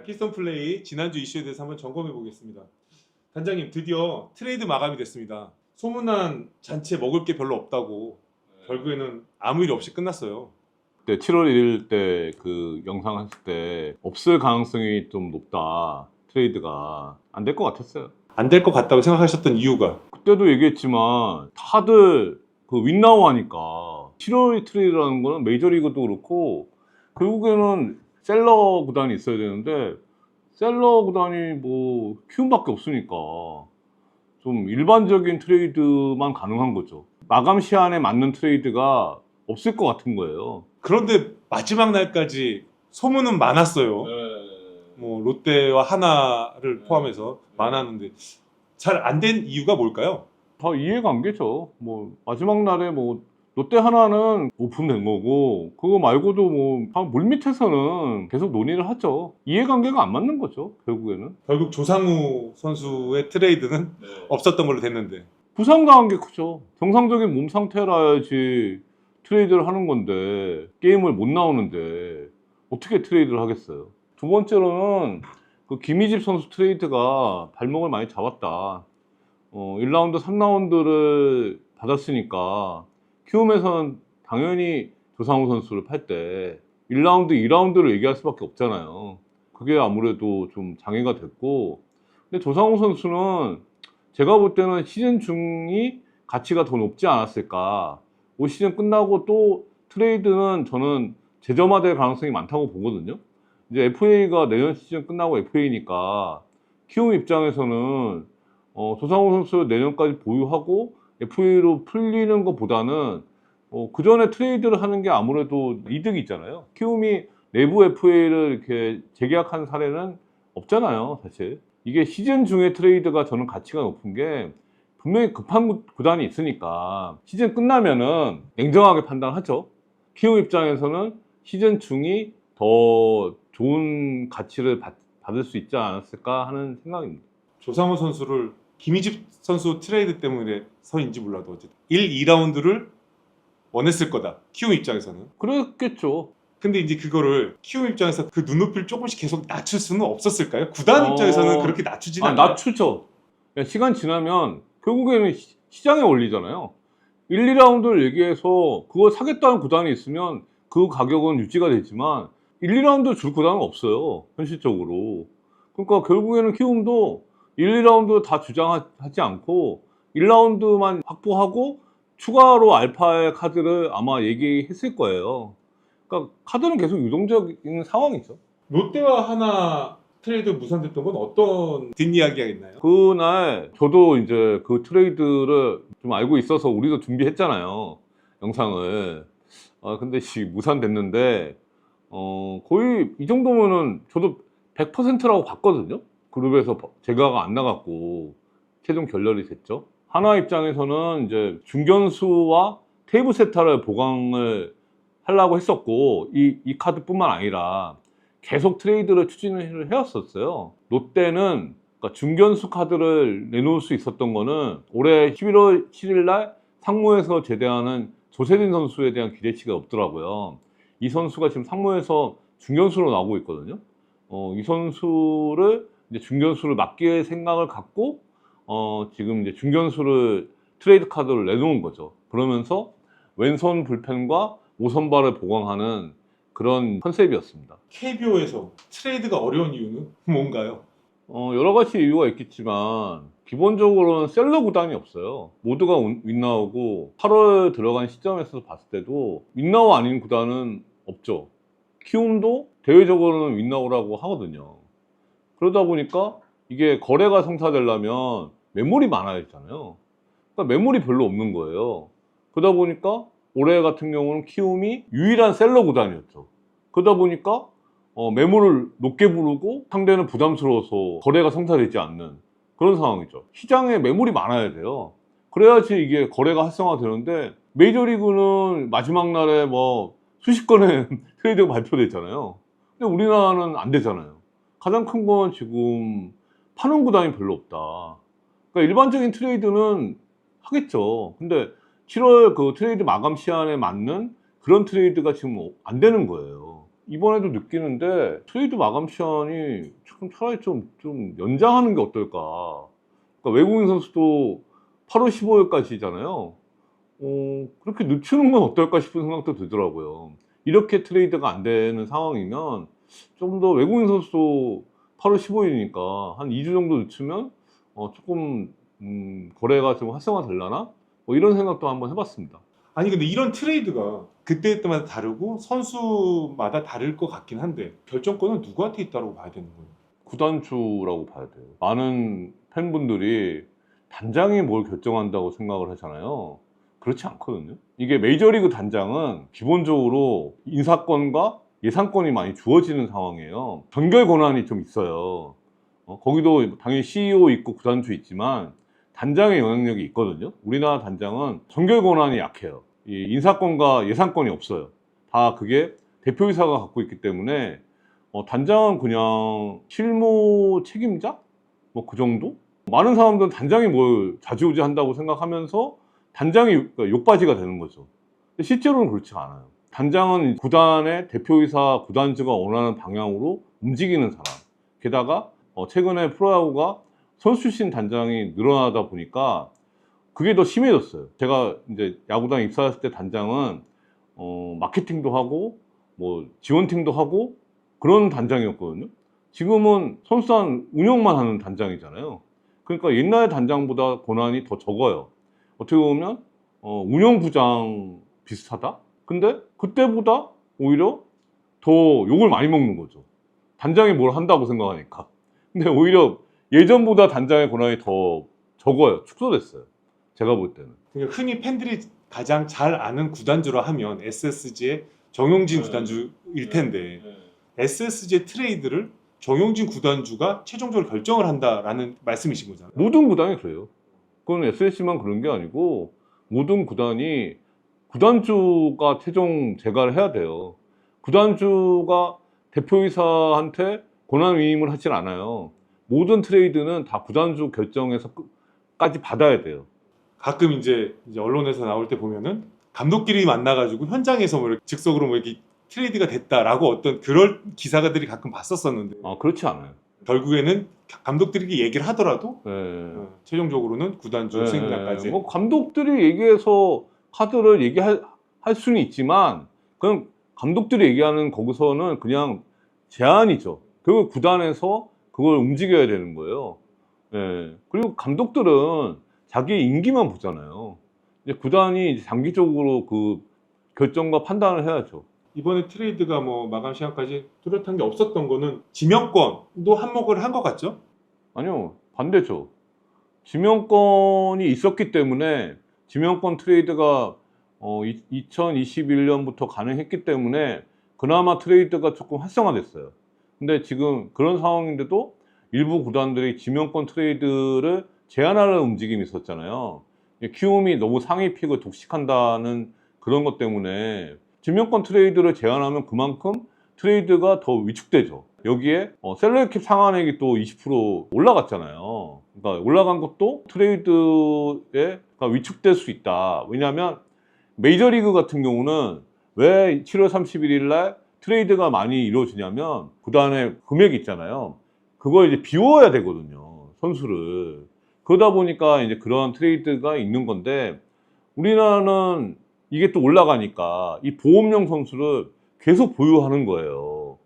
다키스톤 플레이 지난주 이슈에 대해서 한번 점검해 보겠습니다. 단장님, 드디어 트레이드 마감이 됐습니다. 소문난 잔치에 먹을 게 별로 없다고 결국에는 아무 일 없이 끝났어요. 그때 7월 1일 때 그 영상 했을 때 없을 가능성이 좀 높다. 트레이드가 안 될 것 같았어요. 안 될 것 같다고 생각하셨던 이유가? 그때도 얘기했지만 다들 그 윈나우 하니까 7월 트레이드라는 거는 메이저리그도 그렇고 결국에는 셀러 구단이 있어야 되는데 셀러 구단이 뭐 키움밖에 없으니까 좀 일반적인 트레이드만 가능한 거죠. 마감 시한에 맞는 트레이드가 없을 것 같은 거예요. 그런데 마지막 날까지 소문은 많았어요. 뭐 롯데와 하나를 포함해서 많았는데 잘 안 된 이유가 뭘까요? 다 이해관계죠. 뭐 마지막 날에 뭐 롯데 하나는 오픈된 거고 그거 말고도 뭐 물밑에서는 계속 논의를 하죠. 이해관계가 안 맞는 거죠. 결국에는 결국 조상우 선수의 트레이드는 없었던 걸로 됐는데. 부상당한 게 크죠. 정상적인 몸 상태라야지 트레이드를 하는 건데 게임을 못 나오는데 어떻게 트레이드를 하겠어요. 두 번째로는 그 김희집 선수 트레이드가 발목을 많이 잡았다. 1라운드, 3라운드를 받았으니까 키움에서는 당연히 조상우 선수를 팔 때 1라운드, 2라운드를 얘기할 수밖에 없잖아요. 그게 아무래도 좀 장애가 됐고 근데 조상우 선수는 제가 볼 때는 시즌 중이 가치가 더 높지 않았을까. 올 시즌 끝나고 또 트레이드는 저는 재점화될 가능성이 많다고 보거든요. 이제 FA가 내년 시즌 끝나고 FA니까 키움 입장에서는 조상우 선수 내년까지 보유하고 FA로 풀리는 것보다는 그 전에 트레이드를 하는 게 아무래도 이득이 있잖아요. 키움이 내부 FA를 이렇게 재계약한 사례는 없잖아요, 사실. 이게 시즌 중에 트레이드가 저는 가치가 높은 게 분명히 급한 구단이 있으니까 시즌 끝나면은 냉정하게 판단하죠. 키움 입장에서는 시즌 중이 더 좋은 가치를 받을 수 있지 않았을까 하는 생각입니다. 조상우 선수를 김희집 선수 트레이드 때문에서인지 몰라도 어쨌든 1, 2라운드를 원했을 거다. 키움 입장에서는. 그랬겠죠. 근데 이제 그거를 키움 입장에서 그 눈높이를 조금씩 계속 낮출 수는 없었을까요? 구단 입장에서는 그렇게 낮추지는 않아요. 낮추죠. 시간 지나면 결국에는 시장에 올리잖아요. 1, 2라운드를 얘기해서 그걸 사겠다는 구단이 있으면 그 가격은 유지가 되지만 1, 2라운드 줄 구단은 없어요. 현실적으로. 그러니까 결국에는 키움도 1, 2라운드 다 주장하지 않고 1라운드만 확보하고 추가로 알파의 카드를 아마 얘기했을 거예요. 그러니까 카드는 계속 유동적인 상황이죠. 롯데와 하나 트레이드 무산됐던 건 어떤 뒷이야기가 있나요? 그날 저도 이제 그 트레이드를 좀 알고 있어서 우리도 준비했잖아요. 영상을. 근데 무산됐는데 거의 이 정도면은 저도 100%라고 봤거든요. 그룹에서 제가가 안 나갔고 최종 결렬이 됐죠. 하나 입장에서는 이제 중견수와 테이브 세타를 보강을 하려고 했었고 이 카드뿐만 아니라 계속 트레이드를 추진을 해왔었어요. 롯데는 그러니까 중견수 카드를 내놓을 수 있었던 거는 올해 11월 7일 날 상무에서 제대하는 조세린 선수에 대한 기대치가 없더라고요. 이 선수가 지금 상무에서 중견수로 나오고 있거든요. 이 선수를 이제 중견수를 맡길 생각을 갖고 지금 이제 중견수를 트레이드 카드를 내놓은 거죠. 그러면서 왼손 불펜과 오선발을 보강하는 그런 컨셉이었습니다. KBO에서 트레이드가 어려운 이유는 뭔가요? 여러 가지 이유가 있겠지만 기본적으로는 셀러 구단이 없어요. 모두가 윈나우고 8월 들어간 시점에서 봤을 때도 윈나우 아닌 구단은 없죠. 키움도 대외적으로는 윈나우라고 하거든요. 그러다 보니까 이게 거래가 성사되려면 매물이 많아야 되잖아요. 그러니까 매물이 별로 없는 거예요. 그러다 보니까 올해 같은 경우는 키움이 유일한 셀러 구단이었죠. 그러다 보니까 매물을 높게 부르고 상대는 부담스러워서 거래가 성사되지 않는 그런 상황이죠. 시장에 매물이 많아야 돼요. 그래야지 이게 거래가 활성화되는데 메이저리그는 마지막 날에 뭐 수십 건의 트레이드가 발표됐잖아요. 근데 우리나라는 안 되잖아요. 가장 큰 건 지금 파는 구단이 별로 없다. 그러니까 일반적인 트레이드는 하겠죠. 근데 7월 그 트레이드 마감 시한에 맞는 그런 트레이드가 지금 안 되는 거예요. 이번에도 느끼는데 트레이드 마감 시한이 좀 차라리 좀 연장하는 게 어떨까. 그러니까 외국인 선수도 8월 15일까지잖아요. 그렇게 늦추는 건 어떨까 싶은 생각도 들더라고요. 이렇게 트레이드가 안 되는 상황이면 좀 더 외국인 선수도 8월 15일이니까 한 2주 정도 늦추면 조금 거래가 좀 활성화 되려나? 뭐 이런 생각도 한번 해봤습니다. 아니 근데 이런 트레이드가 그때마다 다르고 선수마다 다를 것 같긴 한데 결정권은 누구한테 있다고 봐야 되는 거예요? 구단주라고 봐야 돼요. 많은 팬분들이 단장이 뭘 결정한다고 생각을 하잖아요. 그렇지 않거든요. 이게 메이저리그 단장은 기본적으로 인사권과 예산권이 많이 주어지는 상황이에요. 전결 권한이 좀 있어요. 거기도 당연히 CEO 있고 구단주 있지만 단장의 영향력이 있거든요. 우리나라 단장은 전결 권한이 약해요. 이 인사권과 예산권이 없어요. 다 그게 대표이사가 갖고 있기 때문에 단장은 그냥 실무 책임자? 뭐 그 정도? 많은 사람들은 단장이 뭘 좌지우지 한다고 생각하면서 단장이 욕바지가 되는 거죠. 근데 실제로는 그렇지 않아요. 단장은 구단의 대표이사, 구단주가 원하는 방향으로 움직이는 사람. 게다가 최근에 프로야구가 선수 출신 단장이 늘어나다 보니까 그게 더 심해졌어요. 제가 이제 야구단 입사했을 때 단장은 마케팅도 하고 뭐 지원팀도 하고 그런 단장이었거든요. 지금은 선수단 운영만 하는 단장이잖아요. 그러니까 옛날 단장보다 권한이 더 적어요. 어떻게 보면 운영부장 비슷하다? 근데 그때보다 오히려 더 욕을 많이 먹는 거죠. 단장이 뭘 한다고 생각하니까. 근데 오히려 예전보다 단장의 권한이 더 적어요. 축소됐어요. 제가 볼 때는. 그러니까 흔히 팬들이 가장 잘 아는 구단주라 하면 SSG의 정용진 구단주일 텐데 SSG의 트레이드를 정용진 구단주가 최종적으로 결정을 한다라는 말씀이신 거잖아요. 모든 구단이 그래요. 그건 SSG만 그런 게 아니고 모든 구단이 구단주가 최종 재가를 해야 돼요. 구단주가 대표이사한테 권한 위임을 하진 않아요. 모든 트레이드는 다 구단주 결정에서까지 받아야 돼요. 가끔 이제 언론에서 나올 때 보면은 감독끼리 만나가지고 현장에서 뭐 이렇게 즉석으로 뭐 이렇게 트레이드가 됐다라고 어떤 그런 기사들이 가끔 봤었었는데 그렇지 않아요. 결국에는 감독들이 얘기를 하더라도 네. 최종적으로는 구단주 네. 수행자까지 뭐 감독들이 얘기해서 카드를 얘기할 수는 있지만 그냥 감독들이 얘기하는 거기서는 그냥 제안이죠. 그 구단에서 그걸 움직여야 되는 거예요. 네. 그리고 감독들은 자기 임기만 보잖아요. 이제 구단이 이제 장기적으로 그 결정과 판단을 해야죠. 이번에 트레이드가 뭐 마감 시간까지 뚜렷한 게 없었던 거는 지명권도 한몫을 한 것 같죠? 아니요, 반대죠. 지명권이 있었기 때문에 지명권 트레이드가 2021년부터 가능했기 때문에 그나마 트레이드가 조금 활성화됐어요. 근데 지금 그런 상황인데도 일부 구단들이 지명권 트레이드를 제한하는 움직임이 있었잖아요. 키움이 너무 상위 픽을 독식한다는 그런 것 때문에 지명권 트레이드를 제한하면 그만큼 트레이드가 더 위축되죠. 여기에 셀러리 캡 상한액이 또 20% 올라갔잖아요. 그러니까 올라간 것도 트레이드에 위축될 수 있다. 왜냐하면 메이저리그 같은 경우는 왜 7월 31일 날 트레이드가 많이 이루어지냐면 구단의 금액이 있잖아요. 그걸 이제 비워야 되거든요. 선수를. 그러다 보니까 이제 그런 트레이드가 있는 건데 우리나라는 이게 또 올라가니까 이 보험용 선수를 계속 보유하는 거예요.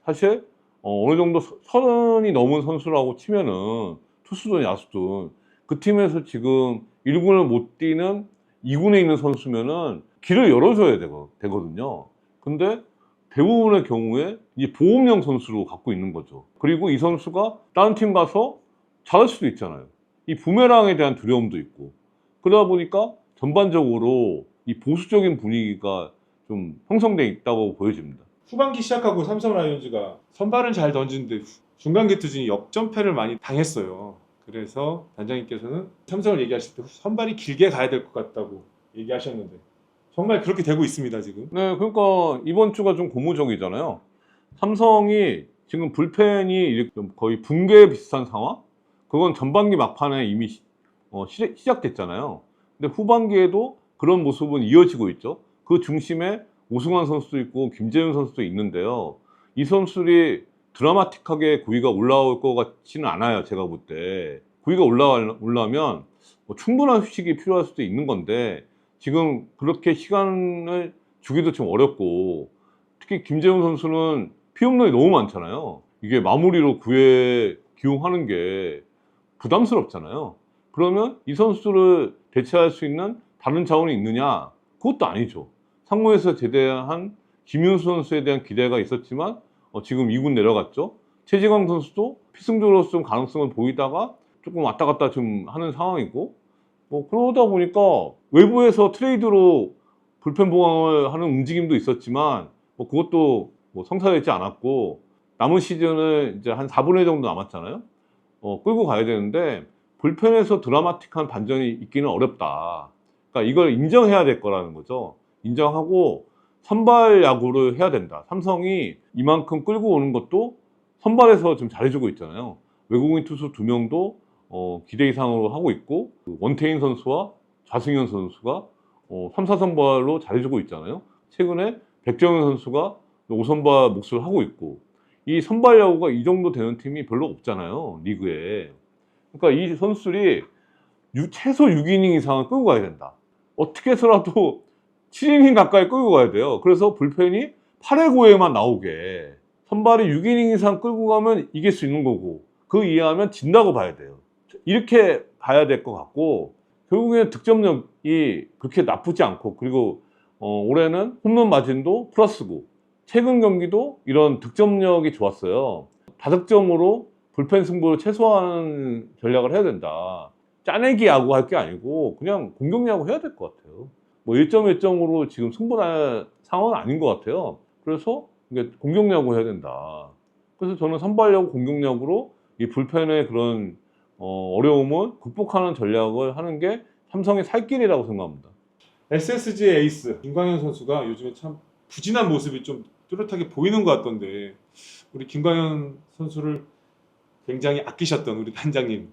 사실 어느 정도 서른이 넘은 선수라고 치면은 투수든 야수든 그 팀에서 지금 1군을 못 뛰는 2군에 있는 선수면은 길을 열어줘야 되거든요. 근데 대부분의 경우에 이 보험용 선수로 갖고 있는 거죠. 그리고 이 선수가 다른 팀 가서 잘할 수도 있잖아요. 이 부메랑에 대한 두려움도 있고 그러다 보니까 전반적으로 이 보수적인 분위기가 좀 형성돼 있다고 보여집니다. 후반기 시작하고 삼성 라이온즈가 선발은 잘 던지는데 중간 개투진이 역전패를 많이 당했어요. 그래서 단장님께서는 삼성을 얘기하실 때 선발이 길게 가야 될 것 같다고 얘기하셨는데 정말 그렇게 되고 있습니다 지금. 네, 그러니까 이번 주가 좀 고무적이잖아요. 삼성이 지금 불펜이 이렇게 좀 거의 붕괴 비슷한 상황? 그건 전반기 막판에 이미 시작됐잖아요. 근데 후반기에도 그런 모습은 이어지고 있죠. 그 중심에 오승환 선수도 있고 김재윤 선수도 있는데요. 이 선수들이 드라마틱하게 구위가 올라올 것 같지는 않아요. 제가 볼 때. 구위가 올라오면 뭐 충분한 휴식이 필요할 수도 있는 건데 지금 그렇게 시간을 주기도 좀 어렵고 특히 김재훈 선수는 피홈런이 너무 많잖아요. 이게 마무리로 구회에 기용하는 게 부담스럽잖아요. 그러면 이 선수를 대체할 수 있는 다른 자원이 있느냐? 그것도 아니죠. 상무에서 제대한 김윤수 선수에 대한 기대가 있었지만 지금 2군 내려갔죠. 최지광 선수도 필승조로서 좀 가능성을 보이다가 조금 왔다 갔다 좀 하는 상황이고 뭐 그러다 보니까 외부에서 트레이드로 불펜 보강을 하는 움직임도 있었지만 뭐 그것도 뭐 성사되지 않았고 남은 시즌을 이제 한 4분의 1 정도 남았잖아요. 끌고 가야 되는데 불펜에서 드라마틱한 반전이 있기는 어렵다. 그러니까 이걸 인정해야 될 거라는 거죠. 인정하고 선발 야구를 해야 된다. 삼성이 이만큼 끌고 오는 것도 선발에서 좀 잘해주고 있잖아요. 외국인 투수 2명도 기대 이상으로 하고 있고 그 원태인 선수와 좌승현 선수가 3, 4선발로 잘해주고 있잖아요. 최근에 백정현 선수가 5선발 몫을 하고 있고 이 선발 야구가 이 정도 되는 팀이 별로 없잖아요. 리그에. 그러니까 이 선수들이 최소 6이닝 이상은 끌고 가야 된다. 어떻게 해서라도 7이닝 가까이 끌고 가야 돼요. 그래서 불펜이 8회 9회만 나오게 선발이 6이닝 이상 끌고 가면 이길 수 있는 거고 그 이하면 진다고 봐야 돼요. 이렇게 봐야 될 것 같고 결국에는 득점력이 그렇게 나쁘지 않고 그리고 올해는 홈런 마진도 플러스고 최근 경기도 이런 득점력이 좋았어요. 다득점으로 불펜 승부를 최소화하는 전략을 해야 된다. 짜내기 야구 할 게 아니고 그냥 공격 야구 해야 될 것 같아요. 뭐 1점 1점으로 지금 승부할 상황은 아닌 것 같아요. 그래서 이게 공격 야구 해야 된다. 그래서 저는 선발 야구 공격 야구로 이 불펜의 그런 어려움을 극복하는 전략을 하는 게 삼성의 살 길이라고 생각합니다. SSG의 에이스 김광현 선수가 요즘에 참 부진한 모습이 좀 뚜렷하게 보이는 것 같던데 우리 김광현 선수를 굉장히 아끼셨던 우리 단장님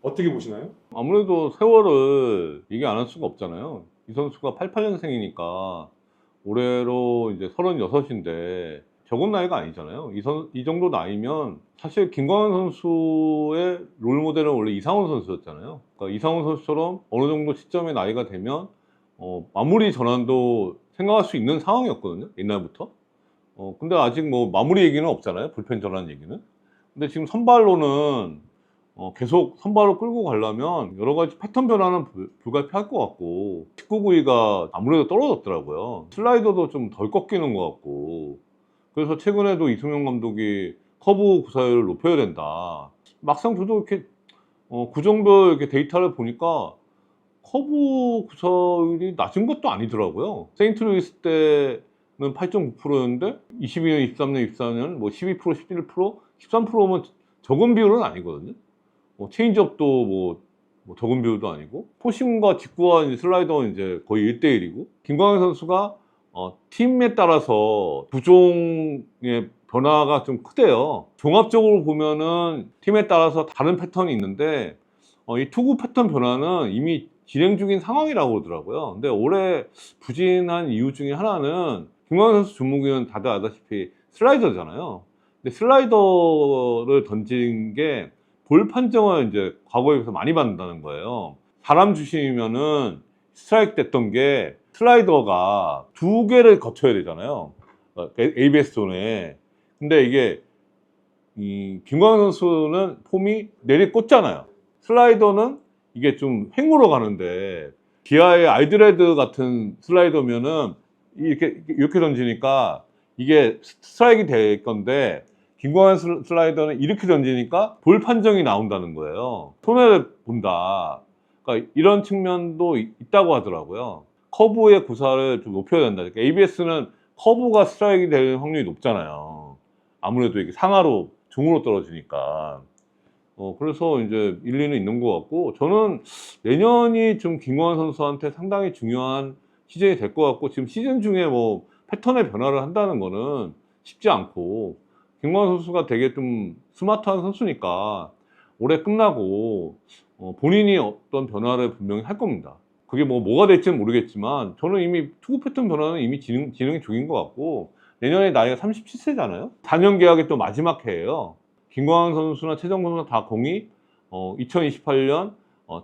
어떻게 보시나요? 아무래도 세월을 얘기 안 할 수가 없잖아요. 이 선수가 88년생이니까 올해로 이제 36인데 적은 나이가 아니잖아요. 이 정도 나이면 사실 김광현 선수의 롤모델은 원래 이상훈 선수였잖아요. 그러니까 이상훈 선수처럼 어느 정도 시점의 나이가 되면 마무리 전환도 생각할 수 있는 상황이었거든요. 옛날부터. 근데 아직 뭐 마무리 얘기는 없잖아요. 불펜 전환 얘기는. 근데 지금 선발로는 계속 선발로 끌고 가려면 여러 가지 패턴 변화는 불가피할 것 같고 19구위가 아무래도 떨어졌더라고요. 슬라이더도 좀 덜 꺾이는 것 같고 그래서 최근에도 이승용 감독이 커브 구사율을 높여야 된다. 막상 저도 이렇게 구종별 이렇게 데이터를 보니까 커브 구사율이 낮은 것도 아니더라고요. 세인트루이스 때는 8.9%였는데 22년, 23년, 24년 뭐 12%, 11%, 13%면 적은 비율은 아니거든요. 체인지업도 뭐 적은 비율도 아니고 포심과 직구와 이제 슬라이더는 이제 거의 1대1이고 김광현 선수가 팀에 따라서 구종의 변화가 좀 크대요. 종합적으로 보면은 팀에 따라서 다른 패턴이 있는데 이 투구 패턴 변화는 이미 진행 중인 상황이라고 그러더라고요. 근데 올해 부진한 이유 중에 하나는 김광현 선수 종목은 다들 아다시피 슬라이더잖아요. 근데 슬라이더를 던진 게 볼 판정을 이제 과거에 비해서 많이 받는다는 거예요. 사람 주시면은 스트라이크 됐던 게 슬라이더가 2개를 거쳐야 되잖아요. ABS 존에. 근데 이게 이 김광현 선수는 폼이 내리꽂잖아요. 슬라이더는 이게 좀 횡으로 가는데 기아의 알드레드 같은 슬라이더면은 이렇게 던지니까 이게 스트라이크가 될 건데 김광현 슬라이더는 이렇게 던지니까 볼 판정이 나온다는 거예요. 손해를 본다. 그러니까 이런 측면도 있다고 하더라고요. 커브의 구사를 좀 높여야 된다. 그러니까 ABS는 커브가 스트라이크가 될 확률이 높잖아요. 아무래도 이게 상하로 중으로 떨어지니까. 그래서 이제 일리는 있는 것 같고 저는 내년이 좀 김광현 선수한테 상당히 중요한 시즌이 될 것 같고 지금 시즌 중에 뭐 패턴의 변화를 한다는 거는 쉽지 않고 김광현 선수가 되게 좀 스마트한 선수니까 올해 끝나고 본인이 어떤 변화를 분명히 할 겁니다. 그게 뭐가 될지는 모르겠지만 저는 이미 투구 패턴 변화는 이미 진행이 중인 것 같고 내년에 나이가 37세잖아요. 4년 계약의 또 마지막 해예요. 김광현 선수나 최정 선수나 다 공이 2028년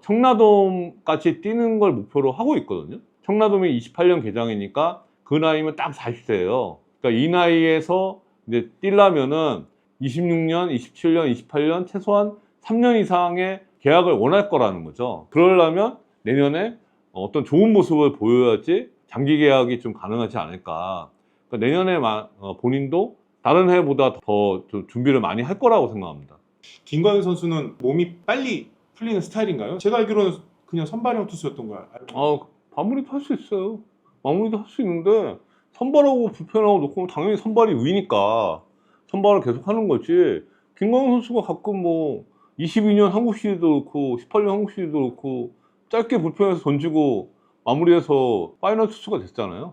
청라돔까지 뛰는 걸 목표로 하고 있거든요. 청라돔이 28년 개장이니까 그 나이면 딱 40세예요. 그러니까 이 나이에서 이제 뛰려면은 26년, 27년, 28년 최소한 3년 이상의 계약을 원할 거라는 거죠. 그러려면 내년에 어떤 좋은 모습을 보여야지 장기 계약이 좀 가능하지 않을까. 그러니까 내년에 본인도 다른 해보다 더 좀 준비를 많이 할 거라고 생각합니다. 김광현 선수는 몸이 빨리 풀리는 스타일인가요? 제가 알기로는 그냥 선발형 투수였던 거야. 마무리도 할 수 있어요. 마무리도 할 수 있는데 선발하고 불펜하고 놓고 당연히 선발이 위니까 선발을 계속 하는 거지. 김광현 선수가 가끔 22년 한국 시리즈도 그렇고 18년 한국 시리즈도 그렇고 짧게 불펜에서 던지고 마무리해서 파이널 투수가 됐잖아요.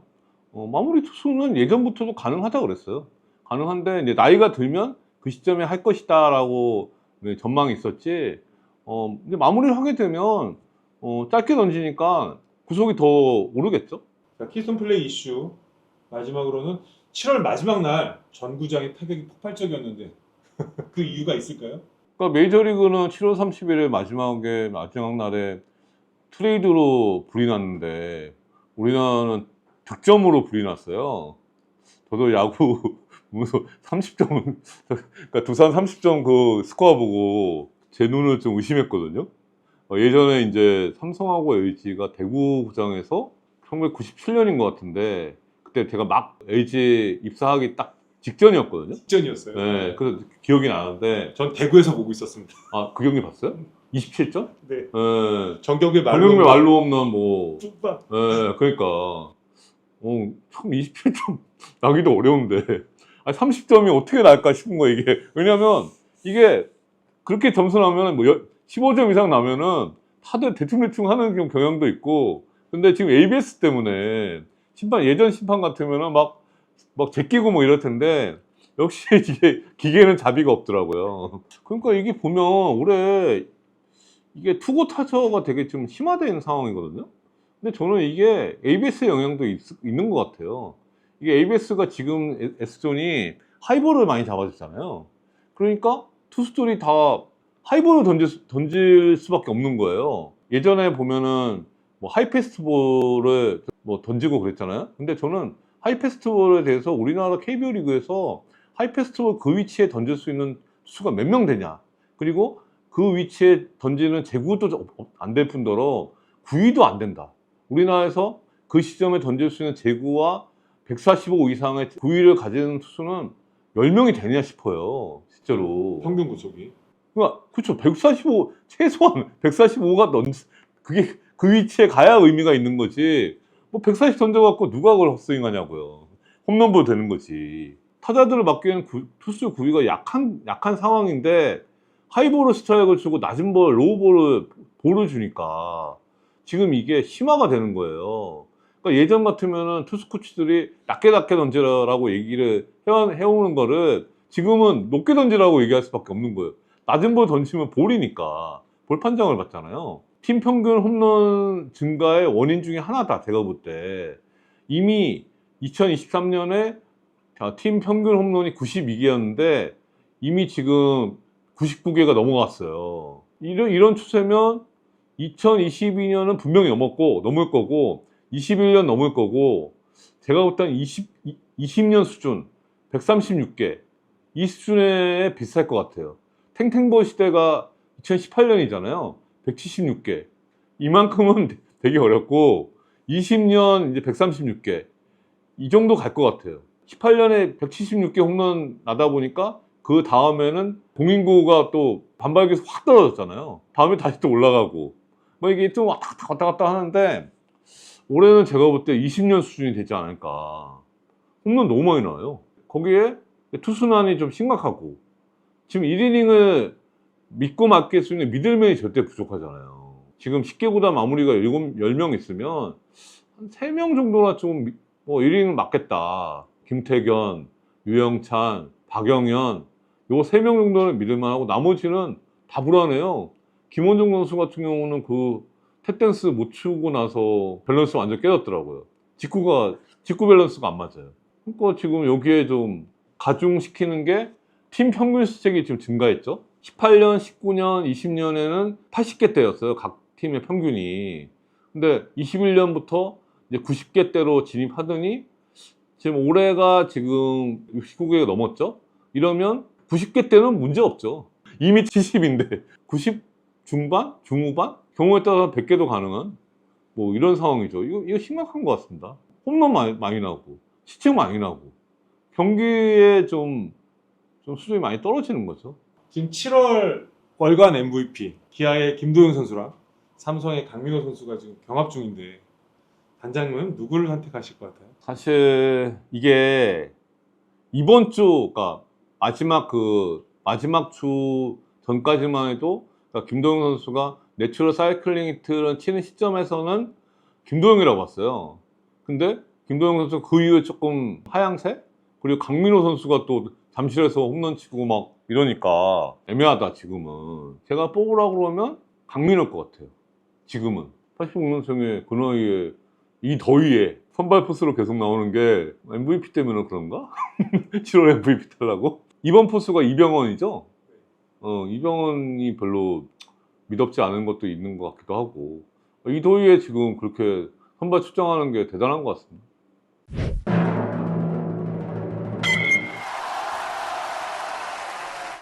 마무리 투수는 예전부터도 가능하다 그랬어요. 가능한데 이제 나이가 들면 그 시점에 할 것이다라고 전망이 있었지. 이제 마무리를 하게 되면 짧게 던지니까 구속이 더 오르겠죠. 자, 키스톤 플레이 이슈 마지막으로는 7월 마지막 날 전구장의 타격이 폭발적이었는데 그 이유가 있을까요? 그러니까 메이저리그는 7월 30일에 마지막 날에 트레이드로 불이 났는데 우리나라는 득점으로 불이 났어요. 저도 야구 보면서 30점, 그러니까 두산 30점 그 스코어 보고 제 눈을 좀 의심했거든요. 예전에 이제 삼성하고 LG가 대구구장에서 1997년인 것 같은데 그때 제가 막 LG 입사하기 딱 직전이었거든요. 직전이었어요. 네, 그래서 기억이 나는데 전 대구에서 보고 있었습니다. 그 경기 봤어요? 27점? 네. 네. 정경배 전경배 말로 없는 뚝박. 네, 그러니까 처음 27점 나기도 어려운데 30점이 어떻게 날까 싶은 거예요 이게. 왜냐면 이게 그렇게 점수 나면 15점 이상 나면은 다들 대충 하는 경향도 있고. 근데 지금 ABS 때문에 예전 심판 같으면은 막 제끼고 이럴 텐데 역시 이게 기계는 자비가 없더라고요. 그러니까 이게 보면 올해 이게 투고 타저가 되게 좀 심화되는 상황이거든요. 근데 저는 이게 ABS 영향도 있는 것 같아요. 이게 ABS가 지금 S존이 하이볼을 많이 잡아줬잖아요. 그러니까 투수들이 다 하이볼을 던질 수밖에 없는 거예요. 예전에 보면은 하이패스트볼을 던지고 그랬잖아요. 근데 저는 하이패스트볼에 대해서 우리나라 KBO 리그에서 하이패스트볼 그 위치에 던질 수 있는 투수가 몇 명 되냐. 그리고 그 위치에 던지는 제구도 안 될 뿐더러 구위도 안 된다. 우리나라에서 그 시점에 던질 수 있는 제구와 145 이상의 구위를 가지는 투수는 10명이 되냐 싶어요. 실제로. 평균 구속이. 그러니까 그렇죠. 145 최소한 145가 그게 그 위치에 가야 의미가 있는 거지. 140 던져갖고 누가 그걸 헛스윙하냐고요. 홈런볼 되는 거지. 타자들을 막기에는 투수 구위가 약한 상황인데 하이볼을 스트라이크를 주고 낮은 볼을 주니까 지금 이게 심화가 되는 거예요. 그러니까 예전 같으면은 투수 코치들이 낮게 던지라고 얘기를 해오는 거를 지금은 높게 던지라고 얘기할 수밖에 없는 거예요. 낮은 볼 던지면 볼이니까 볼 판정을 받잖아요. 팀 평균 홈런 증가의 원인 중에 하나다. 제가 볼 때 이미 2023년에 팀 평균 홈런이 92개였는데 이미 지금 99개가 넘어갔어요. 이런 추세면 2022년은 분명히 넘을 거고 21년 넘을 거고 제가 볼 때는 20년 수준 136개 이 수준에 비쌀 것 같아요. 탱탱볼 시대가 2018년이잖아요. 176개. 이만큼은 되게 어렵고 20년 이제 136개. 이 정도 갈 것 같아요. 18년에 176개 홈런 나다 보니까 그 다음에는 공인구가 또 반발기에서 확 떨어졌잖아요. 다음에 다시 또 올라가고 이게 좀 왔다 갔다 하는데 올해는 제가 볼 때 20년 수준이 되지 않을까. 홈런 너무 많이 나와요. 거기에 투수난이 좀 심각하고 지금 1이닝을 믿고 맡길 수 있는 미들맨이 절대 부족하잖아요. 지금 10개구단 마무리가 10명 있으면 한 3명 정도나 좀 1이닝 맡겠다. 김태견, 유영찬, 박영현 요 3명 정도는 믿을만 하고 나머지는 다 불안해요. 김원중 선수 같은 경우는 그 탭댄스 못 추고 나서 밸런스 완전 깨졌더라고요. 직구 밸런스가 안 맞아요. 그러니까 지금 여기에 좀 가중시키는 게 팀 평균 수책이 지금 증가했죠. 18년, 19년, 20년에는 80개 대였어요. 각 팀의 평균이. 근데 21년부터 이제 90개 대로 진입하더니 지금 올해가 지금 69개가 넘었죠. 이러면 90개 대는 문제 없죠. 이미 70인데 90 중반, 중후반 경우에 따라서 100개도 가능한 뭐 이런 상황이죠. 이거 심각한 것 같습니다. 홈런 많이 나고 시청 많이 나고 경기에 좀 수준이 많이 떨어지는 거죠. 지금 7월 월간 MVP 기아의 김도영 선수랑 삼성의 강민호 선수가 지금 경합 중인데 단장님은 누구를 선택하실 것 같아요? 사실 이게 이번 주가 마지막 주 전까지만 해도 그러니까 김도영 선수가 내추럴 사이클링 히트를 치는 시점에서는 김도영이라고 봤어요. 근데 김도영 선수 그 이후에 조금 하향세? 그리고 강민호 선수가 또 잠실에서 홈런 치고 막 이러니까 애매하다 지금은. 제가 뽑으라고 그러면 강민호일 것 같아요. 지금은 86년생의 그 나이에 이 더위에 선발 포수로 계속 나오는 게 MVP 때문에 그런가? 7월 MVP 타려고? 이번 포수가 이병헌이죠? 이병헌이 별로 미덥지 않은 것도 있는 것 같기도 하고 이 더위에 지금 그렇게 선발 출장하는 게 대단한 것 같습니다.